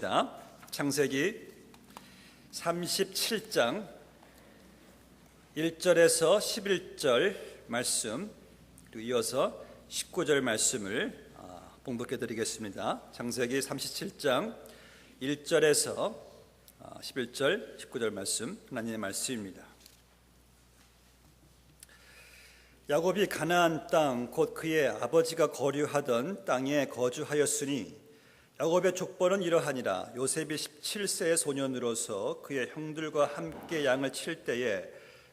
드리겠습니다. 창세기 37장 1절에서 11절 말씀, 그리고 이어서 19절 말씀을 봉독해 드리겠습니다. 창세기 37장 1절에서 11절, 19절 말씀, 하나님의 말씀입니다. 야곱이 가나안 땅 곧 그의 아버지가 거류하던 땅에 거주하였으니 야곱의 족보는 이러하니라. 요셉이 17세의 소년으로서 그의 형들과 함께 양을 칠 때에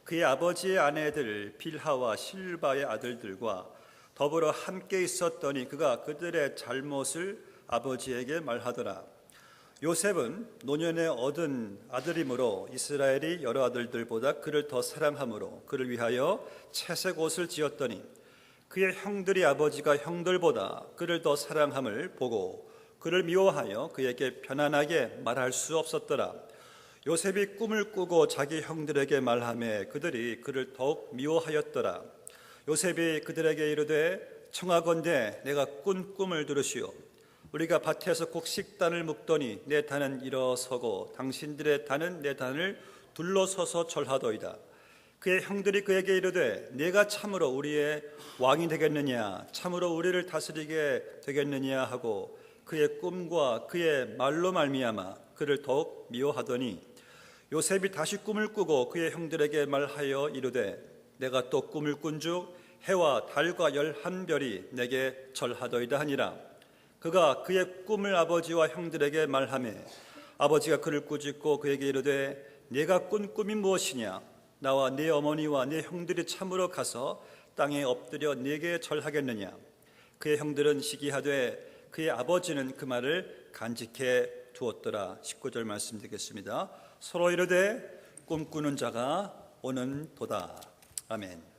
그의 아버지의 아내들 빌하와 실바의 아들들과 더불어 함께 있었더니 그가 그들의 잘못을 아버지에게 말하더라. 요셉은 노년에 얻은 아들이므로 이스라엘이 여러 아들들보다 그를 더 사랑하므로 그를 위하여 채색 옷을 지었더니 그의 형들이 아버지가 형들보다 그를 더 사랑함을 보고 그를 미워하여 그에게 편안하게 말할 수 없었더라. 요셉이 꿈을 꾸고 자기 형들에게 말하매 그들이 그를 더욱 미워하였더라. 요셉이 그들에게 이르되 청하건대 내가 꾼 꿈을 들으시오. 우리가 밭에서 꼭 식단을 묵더니 내 단은 일어서고 당신들의 단은 내 단을 둘러서서 절하더이다. 그의 형들이 그에게 이르되 내가 참으로 우리의 왕이 되겠느냐, 참으로 우리를 다스리게 되겠느냐 하고 그의 꿈과 그의 말로 말미암아 그를 더욱 미워하더니 요셉이 다시 꿈을 꾸고 그의 형들에게 말하여 이르되 내가 또 꿈을 꾼즉 해와 달과 11별이 내게 절하더이다 하니라. 그가 그의 꿈을 아버지와 형들에게 말하매 아버지가 그를 꾸짖고 그에게 이르되 네가 꾼 꿈이 무엇이냐? 나와 네 어머니와 네 형들이 참으로 가서 땅에 엎드려 네게 절하겠느냐? 그의 형들은 시기하되 그의 아버지는 그 말을 간직해 두었더라. 19절 말씀드리겠습니다. 서로 이르되 꿈꾸는 자가 오는 도다. 아멘.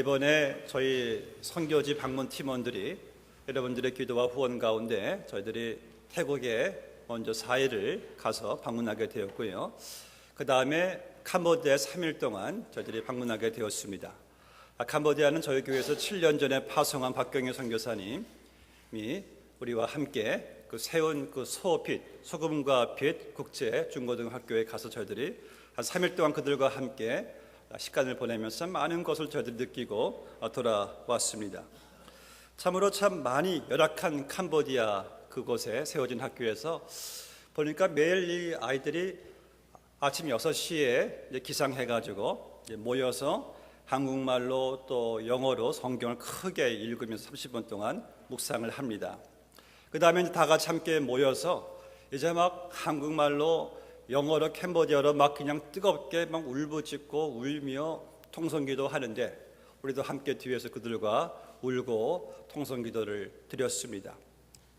이번에 저희 선교지 방문 팀원들이 여러분들의 기도와 후원 가운데 저희들이 태국에 먼저 4일을 가서 방문하게 되었고요. 그 다음에 캄보디아에 3일 동안 저희들이 방문하게 되었습니다. 캄보디아는 저희 교회에서 7년 전에 파송한 박경희 선교사님이 우리와 함께 세운 소빛, 소금과 빛 국제 중고등학교에 가서 저희들이 한 3일 동안 그들과 함께 시간을 보내면서 많은 것을 저희들이 느끼고 돌아왔습니다. 참으로 참 많이 열악한 캄보디아 그곳에 세워진 학교에서 보니까 매일 이 아이들이 아침 6시에 기상해가지고 모여서 한국말로 또 영어로 성경을 크게 읽으면서 30분 동안 묵상을 합니다. 그 다음에 다 같이 함께 모여서 이제 막 한국말로 영어로 캄보디아로 막 그냥 뜨겁게 막 울부짖고 울며 통성기도 하는데 우리도 함께 뒤에서 그들과 울고 통성기도를 드렸습니다.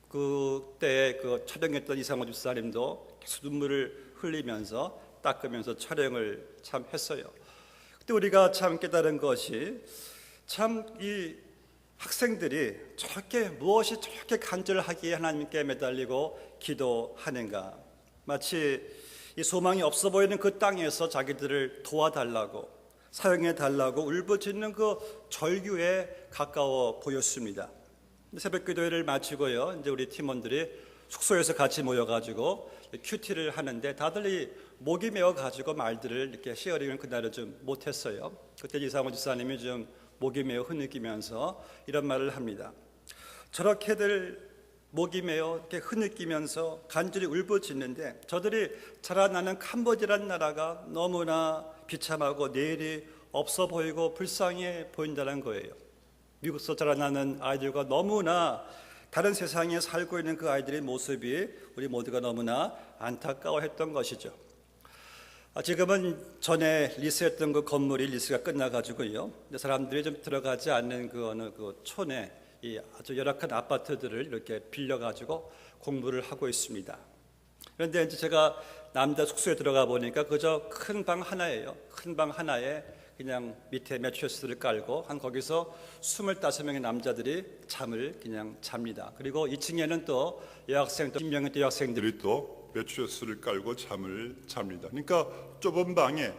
그때 촬영했던 이상호 집사님도 계속 눈물을 흘리면서 닦으면서 촬영을 참 했어요. 그때 우리가 참 깨달은 것이 참 이 학생들이 저렇게 무엇이 저렇게 간절하기에 하나님께 매달리고 기도하는가. 마치 이 소망이 없어 보이는 그 땅에서 자기들을 도와달라고 사용해달라고 울부짖는 그 절규에 가까워 보였습니다. 새벽 기도회를 마치고요, 이제 우리 팀원들이 숙소에서 같이 모여가지고 큐티를 하는데 다들 이 목이 메어가지고 말들을 이렇게 쉐어링을 그날은 좀 못했어요. 그때 이상호 집사님이 좀 목이 메어 흐느끼면서 이런 말을 합니다. 저렇게들 목이 메어 이렇게 흐느끼면서 간절히 울부짖는데 저들이 자라나는 캄보디아라는 나라가 너무나 비참하고 내일이 없어 보이고 불쌍해 보인다는 거예요. 미국에서 자라나는 아이들과 너무나 다른 세상에 살고 있는 그 아이들의 모습이 우리 모두가 너무나 안타까워했던 것이죠. 지금은 전에 리스했던 그 건물이 리스가 끝나가지고요, 사람들이 좀 들어가지 않는 그 어느 그 촌에 이 아주 열악한 아파트들을 이렇게 빌려가지고 공부를 하고 있습니다. 그런데 이제 제가 남자 숙소에 들어가 보니까 그저 큰 방 하나예요. 큰 방 하나에 그냥 밑에 매트리스를 깔고 한 거기서 25명의 남자들이 잠을 그냥 잡니다. 그리고 2층에는 또 여학생, 10명의 또 여학생들이 또 매트리스를 깔고 잠을 잡니다. 그러니까 좁은 방에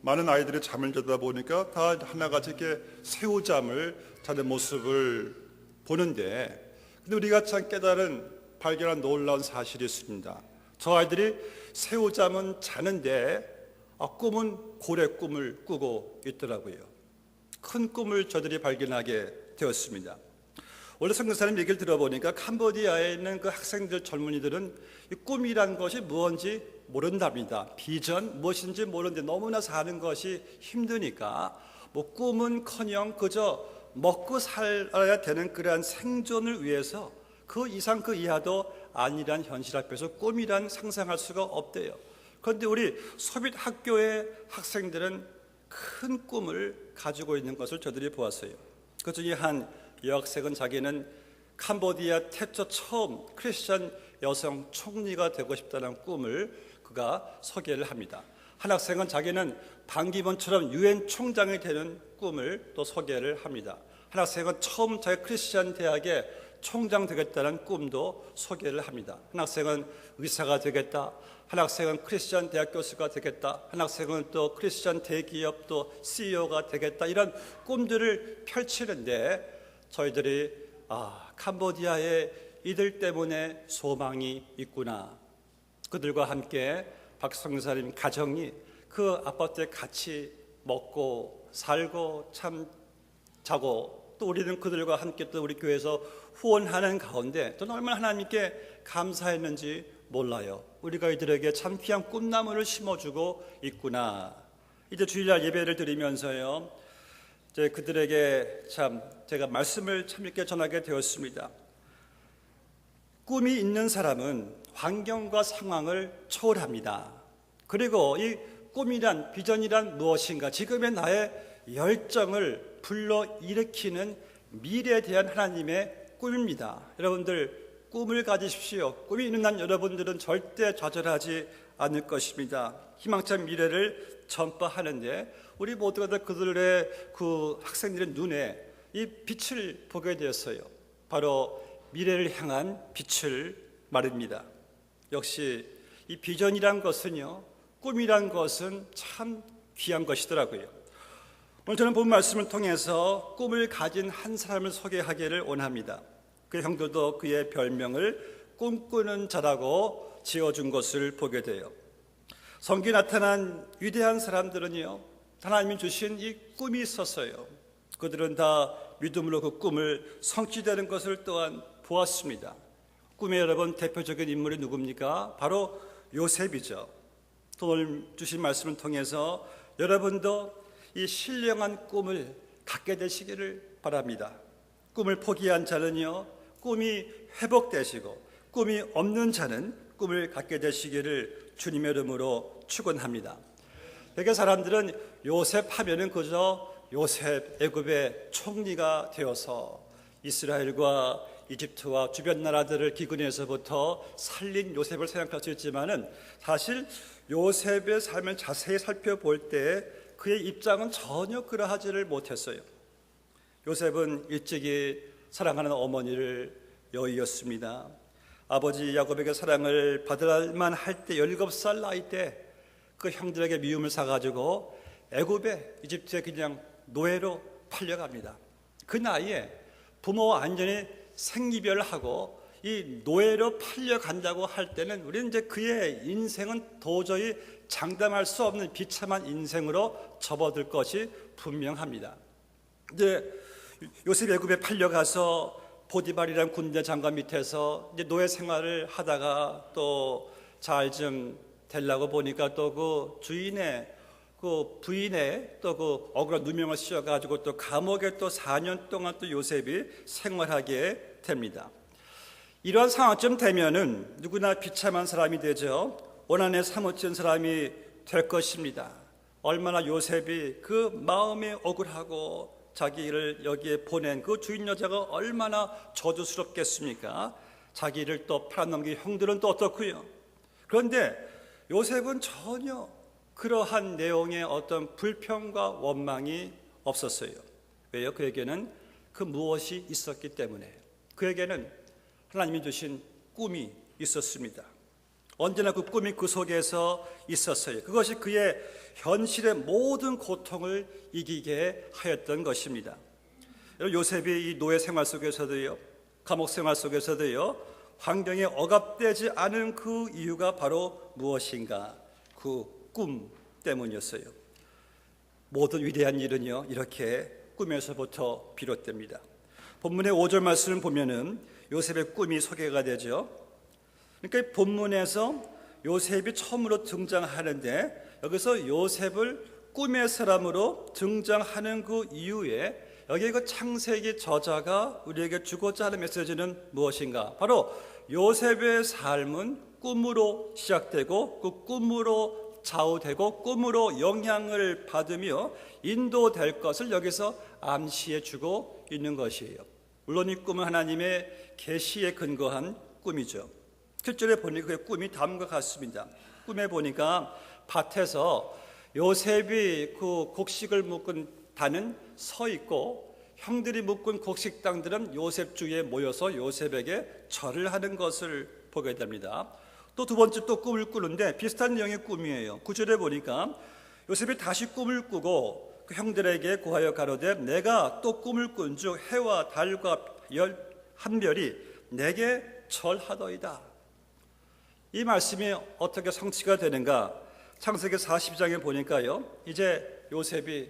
많은 아이들이 잠을 자다 보니까 다 하나같이 이렇게 새우잠을 자는 모습을 보는데, 근데 우리가 참 발견한 놀라운 사실이 있습니다. 저 아이들이 새우잠은 자는데 꿈은 고래 꿈을 꾸고 있더라고요. 큰 꿈을 저들이 발견하게 되었습니다. 원래 선교사님 얘기를 들어보니까 캄보디아에 있는 그 학생들, 젊은이들은 이 꿈이란 것이 무엇인지 모른답니다. 비전 무엇인지 모르는데 너무나 사는 것이 힘드니까 뭐 꿈은커녕 그저 먹고 살아야 되는 그러한 생존을 위해서 그 이상 그 이하도 아니란 현실 앞에서 꿈이란 상상할 수가 없대요. 그런데 우리 소빛 학교의 학생들은 큰 꿈을 가지고 있는 것을 저들이 보았어요. 그 중에 한 여학생은 자기는 캄보디아 태초 처음 크리스천 여성 총리가 되고 싶다는 꿈을 그가 소개를 합니다. 한 학생은 자기는 반기문처럼 유엔 총장이 되는 꿈을 또 소개를 합니다. 한 학생은 처음 자기 크리스천 대학의 총장 되겠다는 꿈도 소개를 합니다. 한 학생은 의사가 되겠다. 한 학생은 크리스천 대학 교수가 되겠다. 한 학생은 또 크리스천 대기업 또 CEO가 되겠다. 이런 꿈들을 펼치는데 저희들이 캄보디아에 이들 때문에 소망이 있구나. 그들과 함께 박성사님 가정이 그 아파트에 같이 먹고 살고 참 자고 또 우리는 그들과 함께 또 우리 교회에서 후원하는 가운데 또 얼마나 하나님께 감사했는지 몰라요. 우리가 이들에게 참 귀한 꿈나무를 심어주고 있구나. 이제 주일날 예배를 드리면서요, 이제 그들에게 참 제가 말씀을 참 이렇게 전하게 되었습니다. 꿈이 있는 사람은 환경과 상황을 초월합니다. 그리고 이 꿈이란, 비전이란 무엇인가, 지금의 나의 열정을 불러일으키는 미래에 대한 하나님의 꿈입니다. 여러분들 꿈을 가지십시오. 꿈이 있는 한 여러분들은 절대 좌절하지 않을 것입니다. 희망찬 미래를 전파하는데 우리 모두가 다 그들의 그 학생들의 눈에 이 빛을 보게 되었어요. 바로 미래를 향한 빛을 말입니다. 역시 이 비전이란 것은요, 꿈이란 것은 참 귀한 것이더라고요. 오늘 저는 본 말씀을 통해서 꿈을 가진 한 사람을 소개하기를 원합니다. 그 형들도 그의 별명을 꿈꾸는 자라고 지어준 것을 보게 돼요. 성경에 나타난 위대한 사람들은요, 하나님이 주신 이 꿈이 있었어요. 그들은 다 믿음으로 그 꿈을 성취되는 것을 또한 보았습니다. 꿈의 여러분 대표적인 인물이 누굽니까? 바로 요셉이죠. 또 오늘 주신 말씀을 통해서 여러분도 이 신령한 꿈을 갖게 되시기를 바랍니다. 꿈을 포기한 자는요, 꿈이 회복되시고 꿈이 없는 자는 꿈을 갖게 되시기를 주님의 이름으로 축원합니다. 대개 사람들은 요셉 하면은 그저 요셉 애굽의 총리가 되어서 이스라엘과 이집트와 주변 나라들을 기근에서부터 살린 요셉을 생각할 수 있지만은 사실 요셉의 삶을 자세히 살펴볼 때 그의 입장은 전혀 그러하지를 못했어요. 요셉은 일찍이 사랑하는 어머니를 여의었습니다. 아버지 야곱에게 사랑을 받을 만할 때 17살 나이 때 그 형들에게 미움을 사가지고 애굽에 이집트에 그냥 노예로 팔려갑니다. 그 나이에 부모와 완전히 생이별하고 이 노예로 팔려간다고 할 때는 우리는 이제 그의 인생은 도저히 장담할 수 없는 비참한 인생으로 접어들 것이 분명합니다. 이제 요셉이 애굽에 팔려가서 보디발이라는 군대 장관 밑에서 이제 노예 생활을 하다가 또 잘 좀 되려고 보니까 또 그 주인의 그 부인의 또 그 억울한 누명을 씌워가지고 또 감옥에 또 4년 동안 또 요셉이 생활하게 됩니다. 이러한 상황쯤 되면은 누구나 비참한 사람이 되죠. 원한에 사무친 사람이 될 것입니다. 얼마나 요셉이 그 마음이 억울하고 자기를 여기에 보낸 그 주인 여자가 얼마나 저주스럽겠습니까? 자기를 또 팔아넘긴 형들은 또 어떻고요? 그런데 요셉은 전혀 그러한 내용의 어떤 불평과 원망이 없었어요. 왜요? 그에게는 그 무엇이 있었기 때문에. 그에게는 하나님이 주신 꿈이 있었습니다. 언제나 그 꿈이 그 속에서 있었어요. 그것이 그의 현실의 모든 고통을 이기게 하였던 것입니다. 요셉이 이 노예 생활 속에서도요, 감옥 생활 속에서도요, 환경에 억압되지 않은 그 이유가 바로 무엇인가? 그 꿈 때문이었어요. 모든 위대한 일은요, 이렇게 꿈에서부터 비롯됩니다. 본문의 5절 말씀을 보면은 요셉의 꿈이 소개가 되죠. 그러니까 본문에서 요셉이 처음으로 등장하는데 여기서 요셉을 꿈의 사람으로 등장하는 그 이유에 여기 그 창세기 저자가 우리에게 주고자 하는 메시지는 무엇인가? 바로 요셉의 삶은 꿈으로 시작되고 그 꿈으로 좌우되고 꿈으로 영향을 받으며 인도될 것을 여기서 암시해 주고 있는 것이에요. 물론 이 꿈은 하나님의 계시에 근거한 꿈이죠. 7절에 보니 그 꿈이 다음과 같습니다. 꿈에 보니까 밭에서 요셉이 그 곡식을 묶은 단은 서 있고 형들이 묶은 곡식당들은 요셉 주위에 모여서 요셉에게 절을 하는 것을 보게 됩니다. 또 두 번째 또 꿈을 꾸는데 비슷한 내용의 꿈이에요. 9절에 보니까 요셉이 다시 꿈을 꾸고 그 형들에게 고하여 가로되 내가 또 꿈을 꾼즉 해와 달과 한 별이 내게 절하더이다. 이 말씀이 어떻게 성취가 되는가? 창세기 40장에 보니까요, 이제 요셉이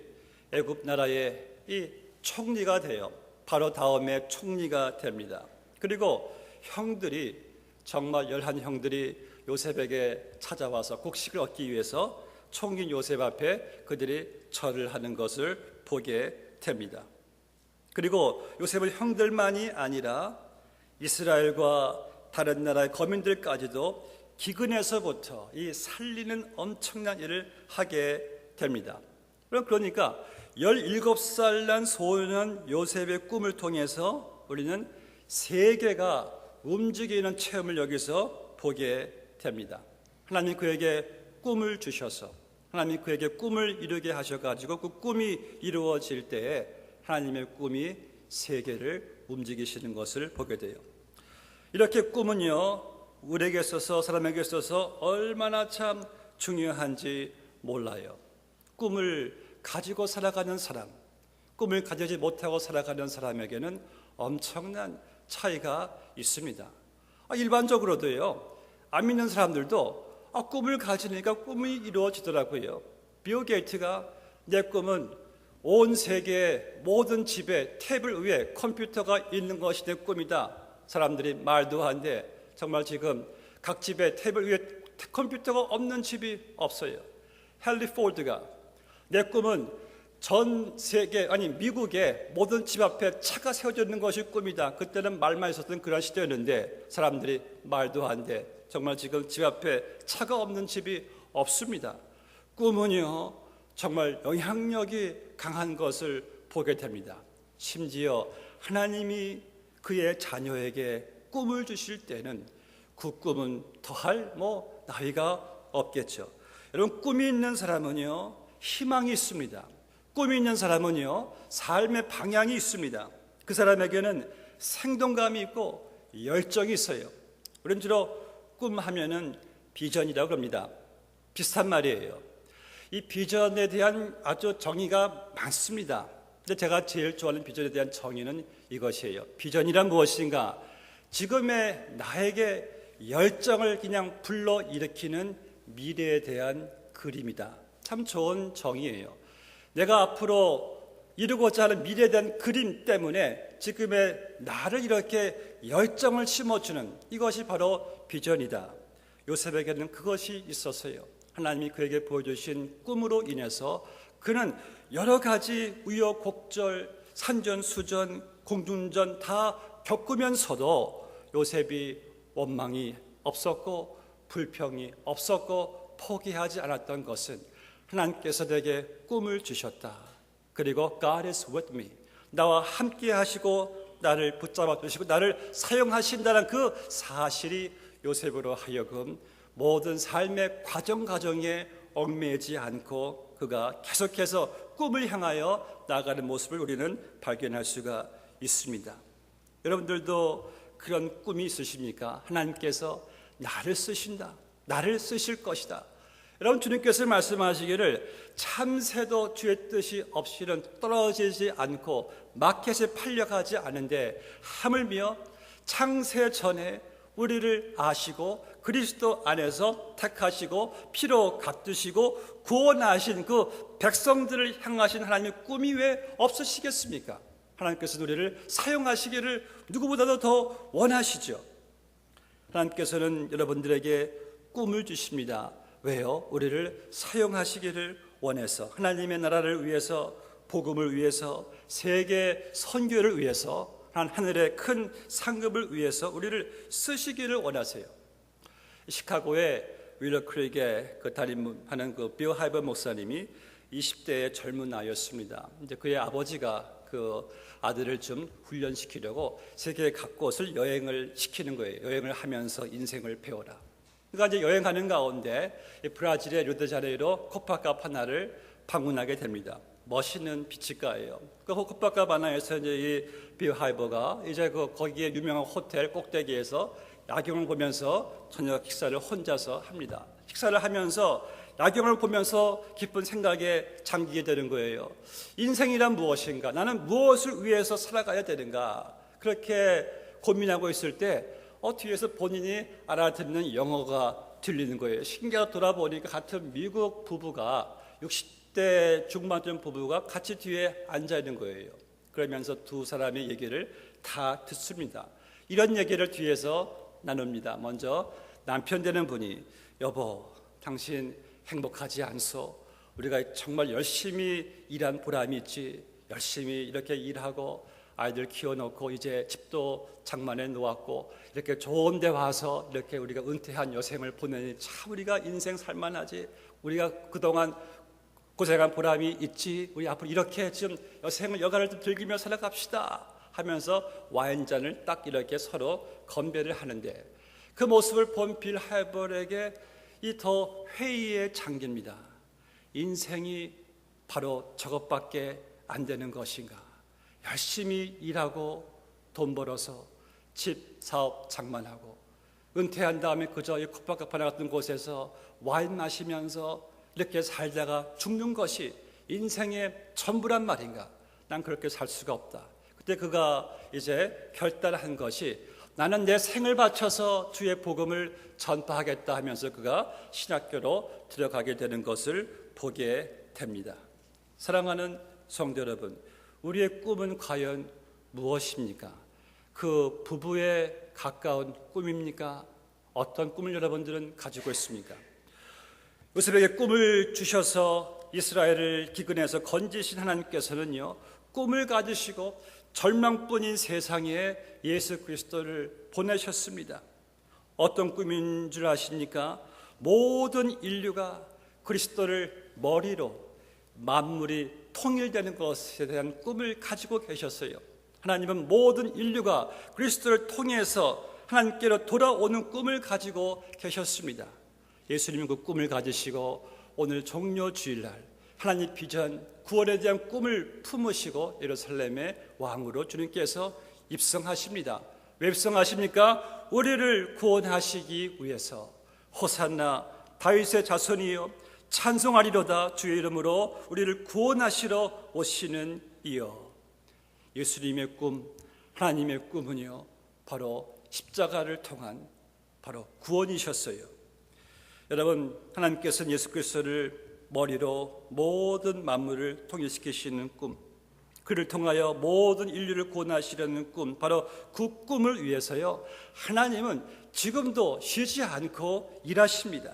애굽 나라의 이 총리가 돼요. 바로 다음에 총리가 됩니다. 그리고 형들이 정말 11형들이 요셉에게 찾아와서 곡식을 얻기 위해서 총리 요셉 앞에 그들이 절을 하는 것을 보게 됩니다. 그리고 요셉은 형들만이 아니라 이스라엘과 다른 나라의 거민들까지도 기근에서부터 이 살리는 엄청난 일을 하게 됩니다. 그러니까 17살 난 소년 요셉의 꿈을 통해서 우리는 세계가 움직이는 체험을 여기서 보게 됩니다. 하나님 그에게 꿈을 주셔서 하나님 그에게 꿈을 이루게 하셔가지고 그 꿈이 이루어질 때에 하나님의 꿈이 세계를 움직이시는 것을 보게 돼요. 이렇게 꿈은요, 우리에게 있어서 사람에게 있어서 얼마나 참 중요한지 몰라요. 꿈을 가지고 살아가는 사람, 꿈을 가지지 못하고 살아가는 사람에게는 엄청난 차이가 있습니다. 일반적으로도요, 안 믿는 사람들도 꿈을 가지니까 꿈이 이루어지더라고요. 빌 게이츠가 내 꿈은 온 세계의 모든 집에 태블 위에 컴퓨터가 있는 것이 내 꿈이다. 사람들이 말도 한데 정말 지금 각 집에 태블 위에 컴퓨터가 없는 집이 없어요. 헨리 포드가 내 꿈은 전 세계 아니 미국의 모든 집 앞에 차가 세워져 있는 것이 꿈이다. 그때는 말만 있었던 그런 시대였는데 사람들이 말도 한데 정말 지금 집 앞에 차가 없는 집이 없습니다. 꿈은요 정말 영향력이 강한 것을 보게 됩니다. 심지어 하나님이 그의 자녀에게 꿈을 주실 때는 그 꿈은 더할 나위가 없겠죠. 여러분 꿈이 있는 사람은요 희망이 있습니다. 꿈이 있는 사람은요 삶의 방향이 있습니다. 그 사람에게는 생동감이 있고 열정이 있어요. 우리는 주로 꿈하면은 비전이라고 합니다. 비슷한 말이에요. 이 비전에 대한 아주 정의가 많습니다. 근데 제가 제일 좋아하는 비전에 대한 정의는 이것이에요. 비전이란 무엇인가? 지금의 나에게 열정을 그냥 불러일으키는 미래에 대한 그림이다. 참 좋은 정의예요. 내가 앞으로 이루고자 하는 미래에 대한 그림 때문에 지금의 나를 이렇게 열정을 심어주는 이것이 바로 비전이다. 요셉에게는 그것이 있었어요. 하나님이 그에게 보여주신 꿈으로 인해서 그는 여러 가지 우여곡절, 산전수전, 공중전 다 겪으면서도 요셉이 원망이 없었고 불평이 없었고 포기하지 않았던 것은 하나님께서 내게 꿈을 주셨다. 그리고 God is with me. 나와 함께 하시고 나를 붙잡아 주시고 나를 사용하신다는 그 사실이 요셉으로 하여금 모든 삶의 과정에 얽매이지 않고 그가 계속해서 꿈을 향하여 나아가는 모습을 우리는 발견할 수가 있습니다. 여러분들도 그런 꿈이 있으십니까? 하나님께서 나를 쓰신다. 나를 쓰실 것이다. 여러분 주님께서 말씀하시기를 참새도 주의 뜻이 없이는 떨어지지 않고 마켓에 팔려가지 않은데 하물며 창세 전에 우리를 아시고 그리스도 안에서 택하시고 피로 값두시고 구원하신 그 백성들을 향하신 하나님의 꿈이 왜 없으시겠습니까? 하나님께서 우리를 사용하시기를 누구보다도 더 원하시죠. 하나님께서는 여러분들에게 꿈을 주십니다. 왜요? 우리를 사용하시기를 원해서 하나님의 나라를 위해서 복음을 위해서 세계 선교를 위해서 하늘의 큰 상급을 위해서 우리를 쓰시기를 원하세요. 시카고의 윌러 크릭에 담임하는 빌 하이버 목사님이 20대의 젊은 아이였습니다. 이제 그의 아버지가 그 아들을 좀 훈련시키려고 세계 각곳을 여행을 시키는 거예요. 여행을 하면서 인생을 배워라. 그러니까 이제 여행하는 가운데 브라질의 르데자네이로 코파카바나를 방문하게 됩니다. 멋있는 비치가예요. 그 코파카바나에서 이제 이 빌 하이버가 이제 거기에 유명한 호텔 꼭대기에서 야경을 보면서 저녁 식사를 혼자서 합니다. 식사를 하면서 야경을 보면서 깊은 생각에 잠기게 되는 거예요. 인생이란 무엇인가? 나는 무엇을 위해서 살아가야 되는가? 그렇게 고민하고 있을 때 뒤에서 본인이 알아듣는 영어가 들리는 거예요. 신기하게 돌아보니까 같은 미국 부부가 60대 중반쯤 부부가 같이 뒤에 앉아 있는 거예요. 그러면서 두 사람의 얘기를 다 듣습니다. 이런 얘기를 뒤에서 나눕니다. 먼저 남편 되는 분이 여보 당신 행복하지 않소? 우리가 정말 열심히 일한 보람이 있지. 열심히 이렇게 일하고 아이들 키워놓고 이제 집도 장만해 놓았고 이렇게 좋은 데 와서 이렇게 우리가 은퇴한 여생을 보내니 참 우리가 인생 살만하지. 우리가 그동안 고생한 보람이 있지. 우리 앞으로 이렇게 좀 여생을 여가를 좀 즐기며 살아갑시다 하면서 와인잔을 딱 이렇게 서로 건배를 하는데, 그 모습을 본 빌 하이벌에게 이 더 회의에 잠깁니다. 인생이 바로 저것밖에 안 되는 것인가? 열심히 일하고 돈 벌어서 집, 사업 장만하고 은퇴한 다음에 그저 이 코파카파나 같은 곳에서 와인 마시면서 이렇게 살다가 죽는 것이 인생의 전부란 말인가? 난 그렇게 살 수가 없다. 그때 그가 이제 결단한 것이, 나는 내 생을 바쳐서 주의 복음을 전파하겠다 하면서 그가 신학교로 들어가게 되는 것을 보게 됩니다. 사랑하는 성도 여러분, 우리의 꿈은 과연 무엇입니까? 그 부부에 가까운 꿈입니까? 어떤 꿈을 여러분들은 가지고 있습니까? 요셉에게 꿈을 주셔서 이스라엘을 기근에서 건지신 하나님께서는요, 꿈을 가지시고 절망뿐인 세상에 예수 그리스도를 보내셨습니다. 어떤 꿈인 줄 아십니까? 모든 인류가 그리스도를 머리로 만물이 통일되는 것에 대한 꿈을 가지고 계셨어요. 하나님은 모든 인류가 그리스도를 통해서 하나님께로 돌아오는 꿈을 가지고 계셨습니다. 예수님은 그 꿈을 가지시고 오늘 종려 주일날 하나님 비전 구원에 대한 꿈을 품으시고 예루살렘의 왕으로 주님께서 입성하십니다. 왜 입성하십니까? 우리를 구원하시기 위해서. 호산나 다윗의 자손이여 찬송하리로다, 주의 이름으로 우리를 구원하시러 오시는 이여. 예수님의 꿈, 하나님의 꿈은요, 바로 십자가를 통한 바로 구원이셨어요. 여러분, 하나님께서는 예수 그리스도를 머리로 모든 만물을 통일시키시는 꿈, 그를 통하여 모든 인류를 구원하시려는 꿈, 바로 그 꿈을 위해서요, 하나님은 지금도 쉬지 않고 일하십니다.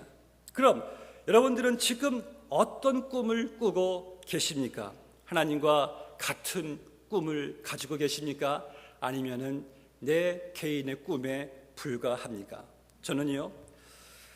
그럼 여러분들은 지금 어떤 꿈을 꾸고 계십니까? 하나님과 같은 꿈을 가지고 계십니까? 아니면은 내 개인의 꿈에 불과합니까? 저는요,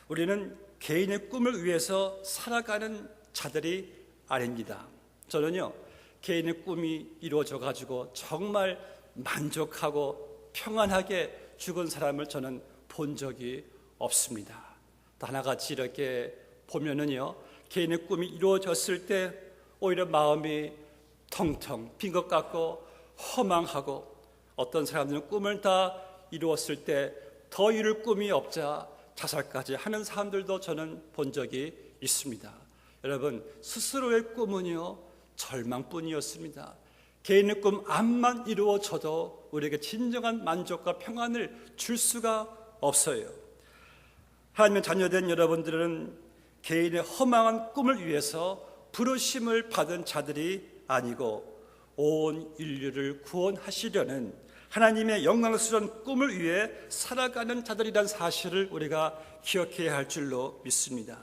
우리는 개인의 꿈을 위해서 살아가는 자들이 아닙니다. 저는요, 개인의 꿈이 이루어져 가지고 정말 만족하고 평안하게 죽은 사람을 저는 본 적이 없습니다. 또 하나같이 이렇게 보면은요, 개인의 꿈이 이루어졌을 때 오히려 마음이 텅텅 빈 것 같고 허망하고, 어떤 사람들은 꿈을 다 이루었을 때 더 이룰 꿈이 없자 자살까지 하는 사람들도 저는 본 적이 있습니다. 여러분, 스스로의 꿈은요, 절망뿐이었습니다. 개인의 꿈 암만 이루어져도 우리에게 진정한 만족과 평안을 줄 수가 없어요. 하나님의 자녀된 여러분들은 개인의 허망한 꿈을 위해서 부르심을 받은 자들이 아니고 온 인류를 구원하시려는 하나님의 영광스러운 꿈을 위해 살아가는 자들이란 사실을 우리가 기억해야 할 줄로 믿습니다.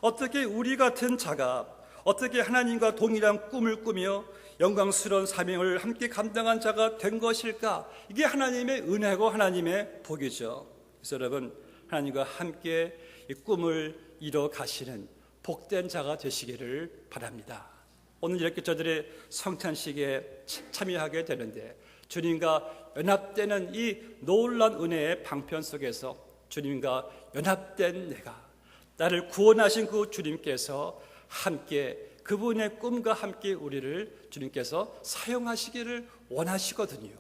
어떻게 우리 같은 자가 어떻게 하나님과 동일한 꿈을 꾸며 영광스러운 사명을 함께 감당한 자가 된 것일까? 이게 하나님의 은혜고 하나님의 복이죠. 그래서 여러분, 하나님과 함께 이 꿈을 이뤄 가시는 복된 자가 되시기를 바랍니다. 오늘 이렇게 저들의 성탄식에 참여하게 되는데, 주님과 연합되는 이 놀라운 은혜의 방편 속에서 주님과 연합된 내가, 나를 구원하신 그 주님께서 함께 그분의 꿈과 함께 우리를 주님께서 사용하시기를 원하시거든요.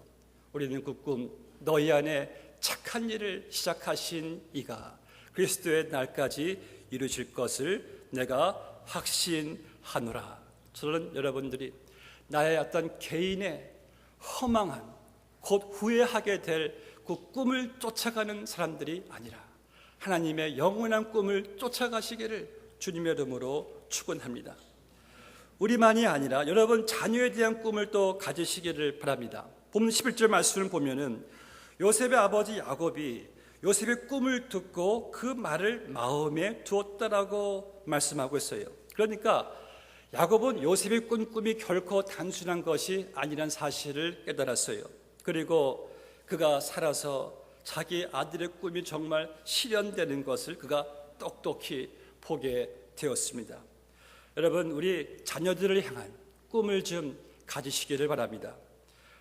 우리는 그 꿈, 너희 안에 착한 일을 시작하신 이가 그리스도의 날까지 이루실 것을 내가 확신하노라. 저는 여러분들이 나의 어떤 개인의 허망한, 곧 후회하게 될 그 꿈을 쫓아가는 사람들이 아니라 하나님의 영원한 꿈을 쫓아가시기를 주님의 이름으로 축원합니다. 우리만이 아니라 여러분 자녀에 대한 꿈을 또 가지시기를 바랍니다. 본문 11절 말씀을 보면은 요셉의 아버지 야곱이 요셉의 꿈을 듣고 그 말을 마음에 두었다라고 말씀하고 있어요. 그러니까 야곱은 요셉의 꾼 꿈이 결코 단순한 것이 아니란 사실을 깨달았어요. 그리고 그가 살아서 자기 아들의 꿈이 정말 실현되는 것을 그가 똑똑히 보게 되었습니다. 여러분, 우리 자녀들을 향한 꿈을 좀 가지시기를 바랍니다.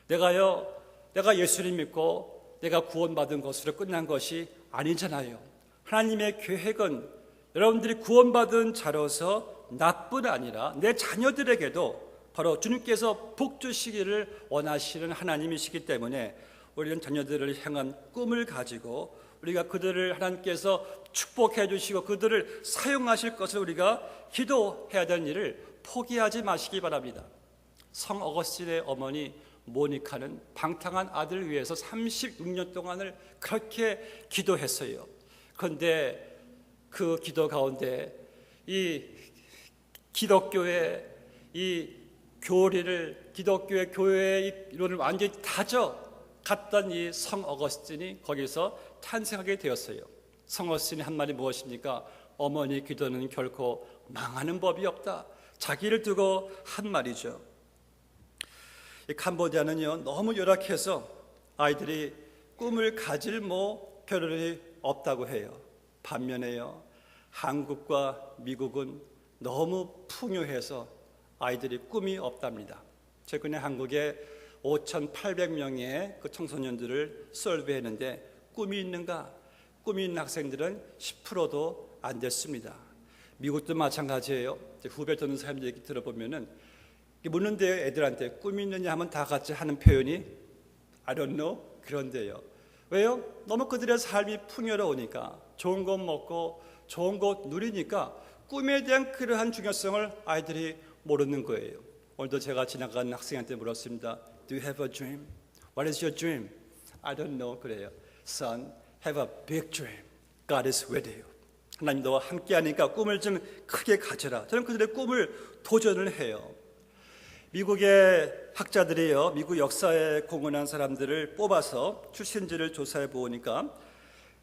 내가요, 내가 예수를 믿고 내가 구원받은 것으로 끝난 것이 아니잖아요. 하나님의 계획은 여러분들이 구원받은 자로서 나뿐 아니라 내 자녀들에게도 바로 주님께서 복 주시기를 원하시는 하나님이시기 때문에 우리는 자녀들을 향한 꿈을 가지고 우리가 그들을 하나님께서 축복해 주시고 그들을 사용하실 것을 우리가 기도해야 되는 일을 포기하지 마시기 바랍니다. 성 어거스틴의 어머니 모니카는 방탕한 아들을 위해서 36년 동안을 그렇게 기도했어요. 그런데 그 기도 가운데 이 기독교의 이 교리를, 기독교의 교회의 이론을 완전히 다져갔던 이 성 어거스틴이 거기서 탄생하게 되었어요. 성 어거스틴이 한 말이 무엇입니까? 어머니 기도는 결코 망하는 법이 없다. 자기를 두고 한 말이죠. 이 캄보디아는요, 너무 열악해서 아이들이 꿈을 가질 겨를이 없다고 해요. 반면에요, 한국과 미국은 너무 풍요해서 아이들이 꿈이 없답니다. 최근에 한국에 5,800명의 그 청소년들을 설베했는데 꿈이 있는가? 꿈이 있는 학생들은 10%도 안 됐습니다. 미국도 마찬가지예요. 후배 듣는 사람들 얘기 들어보면은 묻는데요, 애들한테 꿈이 있느냐 하면 다 같이 하는 표현이 I don't know 그런데요. 왜요? 너무 그들의 삶이 풍요로우니까, 좋은 것 먹고 좋은 것 누리니까 꿈에 대한 그러한 중요성을 아이들이 모르는 거예요. 오늘도 제가 지나가는 학생한테 물었습니다. Do you have a dream? What is your dream? I don't know 그래요. Son, have a big dream. God is with you. 하나님 너와 함께하니까 꿈을 좀 크게 가져라. 저는 그들의 꿈을 도전을 해요. 미국의 학자들이요, 미국 역사에 공헌한 사람들을 뽑아서 출신지를 조사해 보니까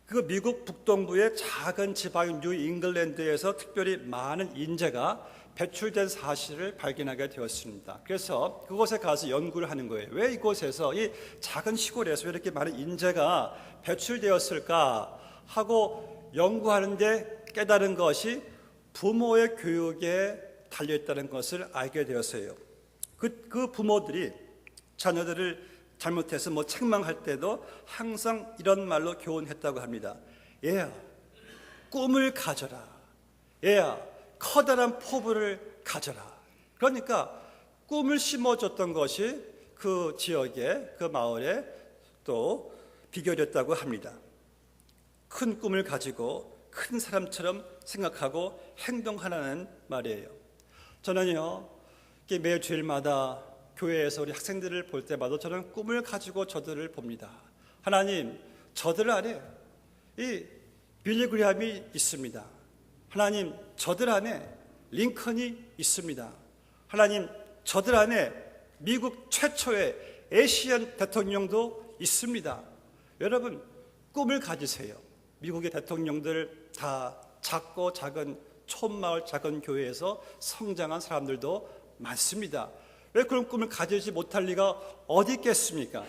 그 미국 북동부의 작은 지방인 뉴 잉글랜드에서 특별히 많은 인재가 배출된 사실을 발견하게 되었습니다. 그래서 그곳에 가서 연구를 하는 거예요. 왜 이곳에서, 이 작은 시골에서 왜 이렇게 많은 인재가 배출되었을까 하고 연구하는데 깨달은 것이 부모의 교육에 달려있다는 것을 알게 되었어요. 그 부모들이 자녀들을 잘못해서 책망할 때도 항상 이런 말로 교훈했다고 합니다. 얘야, 꿈을 가져라. 얘야, 커다란 포부를 가져라. 그러니까 꿈을 심어줬던 것이 그 지역에, 그 마을에 또 비결이었다고 합니다. 큰 꿈을 가지고 큰 사람처럼 생각하고 행동하라는 말이에요. 저는요, 매일 주일마다 교회에서 우리 학생들을 볼 때마다 저는 꿈을 가지고 저들을 봅니다. 하나님, 저들 안에 이 빌리 그레함이 있습니다. 하나님, 저들 안에 링컨이 있습니다. 하나님, 저들 안에 미국 최초의 애시안 대통령도 있습니다. 여러분, 꿈을 가지세요. 미국의 대통령들 다 작고 작은 촌마을 작은 교회에서 성장한 사람들도 많습니다. 왜 그런 꿈을 가지지 못할 리가 어디 있겠습니까?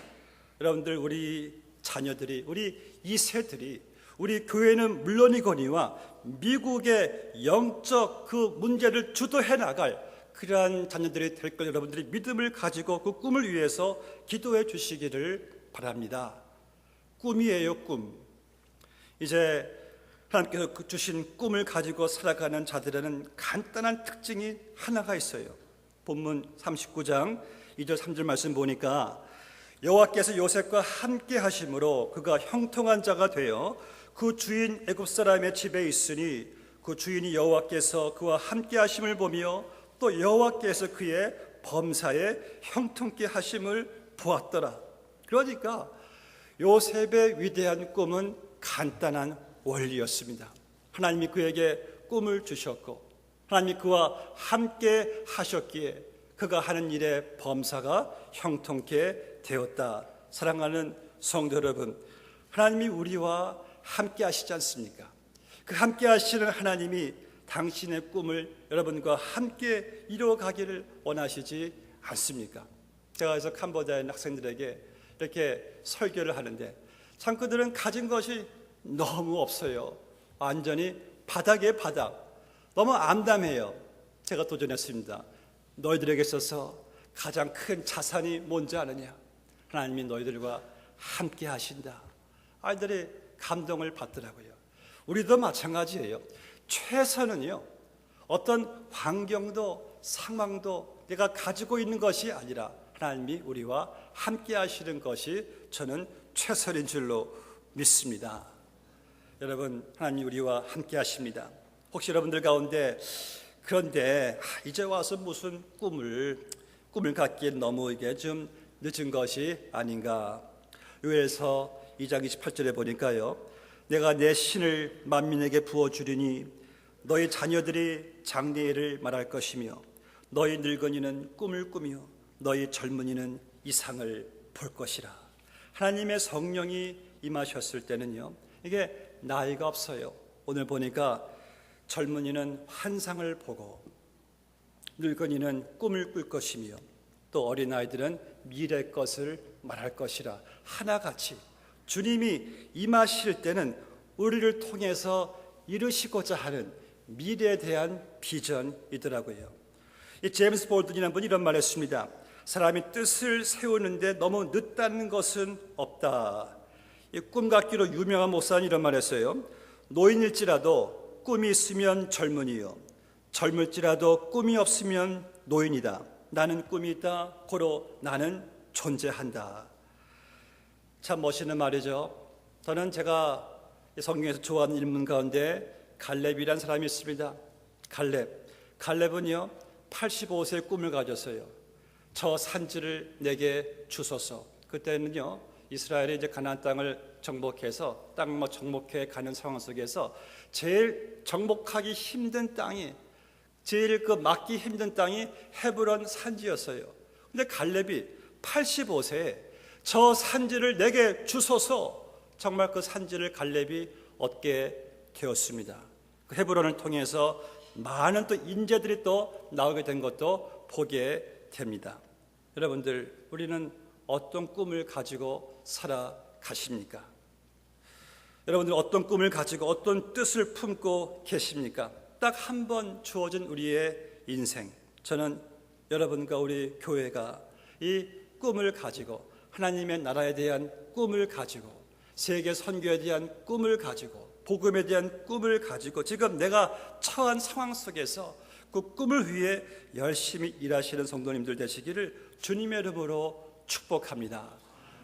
여러분들, 우리 자녀들이, 우리 2세들이, 우리 교회는 물론이거니와 미국의 영적 그 문제를 주도해 나갈 그러한 자녀들이 될 걸 여러분들이 믿음을 가지고 그 꿈을 위해서 기도해 주시기를 바랍니다. 꿈이에요, 꿈. 이제 하나님께서 주신 꿈을 가지고 살아가는 자들에는 간단한 특징이 하나가 있어요. 본문 39장 2절 3절 말씀 보니까 여호와께서 요셉과 함께 하심으로 그가 형통한 자가 되어 그 주인 애굽 사람의 집에 있으니 그 주인이 여호와께서 그와 함께 하심을 보며 또 여호와께서 그의 범사에 형통케 하심을 보았더라. 그러니까 요셉의 위대한 꿈은 간단한 원리였습니다. 하나님이 그에게 꿈을 주셨고 하나님이 그와 함께 하셨기에 그가 하는 일의 범사가 형통케 되었다. 사랑하는 성도 여러분, 하나님이 우리와 함께 하시지 않습니까? 그 함께 하시는 하나님이 당신의 꿈을 여러분과 함께 이루어가기를 원하시지 않습니까? 제가 그래서 캄보디아의 학생들에게 이렇게 설교를 하는데 참 그들은 가진 것이 너무 없어요. 완전히 바닥에 바닥. 너무 암담해요. 제가 도전했습니다. 너희들에게 있어서 가장 큰 자산이 뭔지 아느냐? 하나님이 너희들과 함께 하신다. 아이들이 감동을 받더라고요. 우리도 마찬가지예요. 최선은요, 어떤 환경도 상황도 내가 가지고 있는 것이 아니라 하나님이 우리와 함께 하시는 것이 저는 최선인 줄로 믿습니다. 여러분, 하나님 우리와 함께 하십니다. 혹시 여러분들 가운데 그런데 이제 와서 무슨 꿈을 갖기엔 너무 이게 좀 늦은 것이 아닌가. 요엘서 2장 28절에 보니까요, 내가 내 신을 만민에게 부어주리니 너희 자녀들이 장래일을 말할 것이며 너희 늙은이는 꿈을 꾸며 너희 젊은이는 이상을 볼 것이라. 하나님의 성령이 임하셨을 때는요, 이게 나이가 없어요. 오늘 보니까 젊은이는 환상을 보고 늙은이는 꿈을 꿀 것이며 또 어린아이들은 미래 것을 말할 것이라. 하나같이 주님이 임하실 때는 우리를 통해서 이루시고자 하는 미래에 대한 비전이더라고요. 이 제임스 볼든이라는 분이 이런 말을 했습니다. 사람이 뜻을 세우는데 너무 늦다는 것은 없다. 이 꿈 갖기로 유명한 목사는 이런 말을 했어요. 노인일지라도 꿈이 있으면 젊은이요, 젊을지라도 꿈이 없으면 노인이다. 나는 꿈이 있다. 고로 나는 존재한다. 참 멋있는 말이죠. 저는 제가 성경에서 좋아하는 인물 가운데 갈렙이라는 사람이 있습니다. 갈렙은요 85세의 꿈을 가졌어요. 저 산지를 내게 주소서. 그때는요 이스라엘이 이제 가나안 땅을 정복해서 땅 정복해 가는 상황 속에서 제일 정복하기 힘든 땅이, 제일 막기 힘든 땅이 헤브론 산지였어요. 근데 갈렙이 85세에 저 산지를 내게 주소서, 정말 그 산지를 갈렙이 얻게 되었습니다. 그 헤브론을 통해서 많은 또 인재들이 또 나오게 된 것도 보게 됩니다. 여러분들, 우리는 어떤 꿈을 가지고 살아가십니까? 여러분들 어떤 꿈을 가지고 어떤 뜻을 품고 계십니까? 딱 한 번 주어진 우리의 인생, 저는 여러분과 우리 교회가 이 꿈을 가지고 하나님의 나라에 대한 꿈을 가지고 세계 선교에 대한 꿈을 가지고 복음에 대한 꿈을 가지고 지금 내가 처한 상황 속에서 그 꿈을 위해 열심히 일하시는 성도님들 되시기를 주님의 이름으로 축복합니다.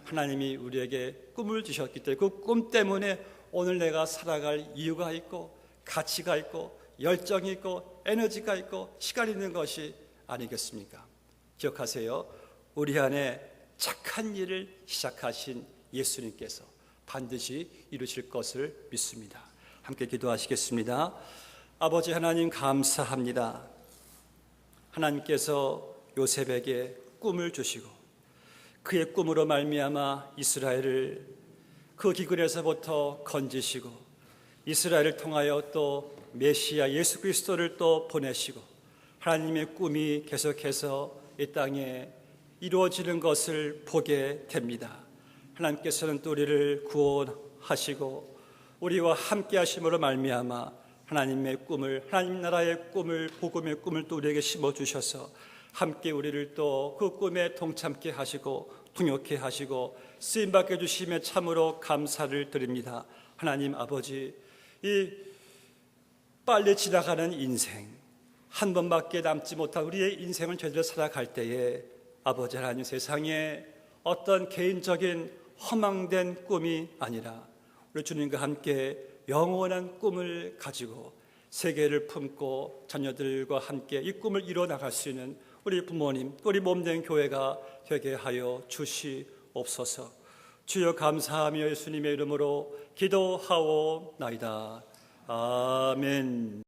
하나님이 우리에게 꿈을 주셨기 때문에 그 꿈 때문에 오늘 내가 살아갈 이유가 있고 가치가 있고 열정이 있고 에너지가 있고 시간이 있는 것이 아니겠습니까? 기억하세요. 우리 안에 착한 일을 시작하신 예수님께서 반드시 이루실 것을 믿습니다. 함께 기도하시겠습니다. 아버지 하나님, 감사합니다. 하나님께서 요셉에게 꿈을 주시고 그의 꿈으로 말미암아 이스라엘을 그 기근에서부터 건지시고 이스라엘을 통하여 또 메시아 예수 그리스도를 또 보내시고 하나님의 꿈이 계속해서 이 땅에 이루어지는 것을 보게 됩니다. 하나님께서는 또 우리를 구원하시고 우리와 함께 하심으로 말미암아 하나님의 꿈을, 하나님 나라의 꿈을, 복음의 꿈을 또 우리에게 심어주셔서 함께 우리를 또 그 꿈에 동참케 하시고 통역케 하시고 쓰임받게 주심에 참으로 감사를 드립니다. 하나님 아버지, 이 빨리 지나가는 인생, 한 번밖에 남지 못한 우리의 인생을 제대로 살아갈 때에 아버지 하나님, 세상에 어떤 개인적인 허망된 꿈이 아니라 우리 주님과 함께 영원한 꿈을 가지고 세계를 품고 자녀들과 함께 이 꿈을 이뤄 나갈 수 있는 우리 부모님, 우리 몸된 교회가 되게 하여 주시옵소서. 주여 감사하며 예수님의 이름으로 기도하옵나이다. 아멘.